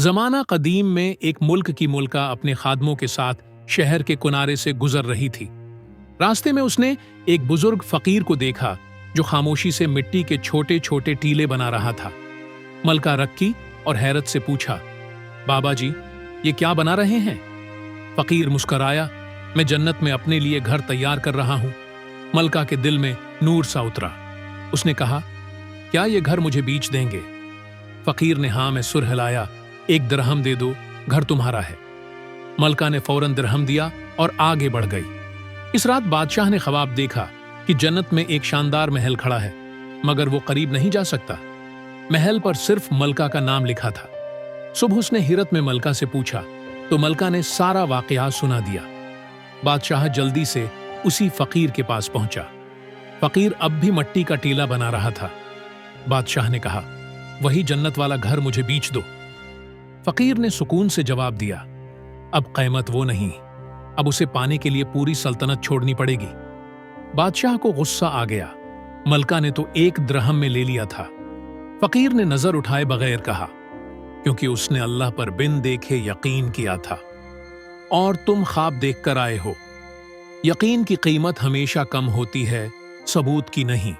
زمانہ قدیم میں ایک ملک کی ملکہ اپنے خادموں کے ساتھ شہر کے کنارے سے گزر رہی تھی۔ راستے میں اس نے ایک بزرگ فقیر کو دیکھا جو خاموشی سے مٹی کے چھوٹے چھوٹے ٹیلے بنا رہا تھا۔ ملکہ رکی اور حیرت سے پوچھا، بابا جی، یہ کیا بنا رہے ہیں؟ فقیر مسکرایا، میں جنت میں اپنے لیے گھر تیار کر رہا ہوں۔ ملکہ کے دل میں نور سا اترا۔ اس نے کہا، کیا یہ گھر مجھے بیچ دیں گے؟ فقیر نے ہاں میں سر ہلایا، 1 درہم دے دو، گھر تمہارا ہے۔ ملکہ نے فوراً درہم دیا اور آگے بڑھ گئی۔ اس رات بادشاہ نے خواب دیکھا کہ جنت میں ایک شاندار محل کھڑا ہے، مگر وہ قریب نہیں جا سکتا۔ محل پر صرف ملکہ کا نام لکھا تھا۔ صبح اس نے حیرت میں ملکہ سے پوچھا تو ملکہ نے سارا واقعہ سنا دیا۔ بادشاہ جلدی سے اسی فقیر کے پاس پہنچا۔ فقیر اب بھی مٹی کا ٹیلا بنا رہا تھا۔ بادشاہ نے کہا، وہی جنت والا گھر مجھے بیچ دو۔ فقیر نے سکون سے جواب دیا، اب قیمت وہ نہیں، اب اسے پانے کے لیے پوری سلطنت چھوڑنی پڑے گی۔ بادشاہ کو غصہ آ گیا، ملکہ نے تو 1 درہم میں لے لیا تھا۔ فقیر نے نظر اٹھائے بغیر کہا، کیونکہ اس نے اللہ پر بن دیکھے یقین کیا تھا، اور تم خواب دیکھ کر آئے ہو۔ یقین کی قیمت ہمیشہ کم ہوتی ہے، ثبوت کی نہیں۔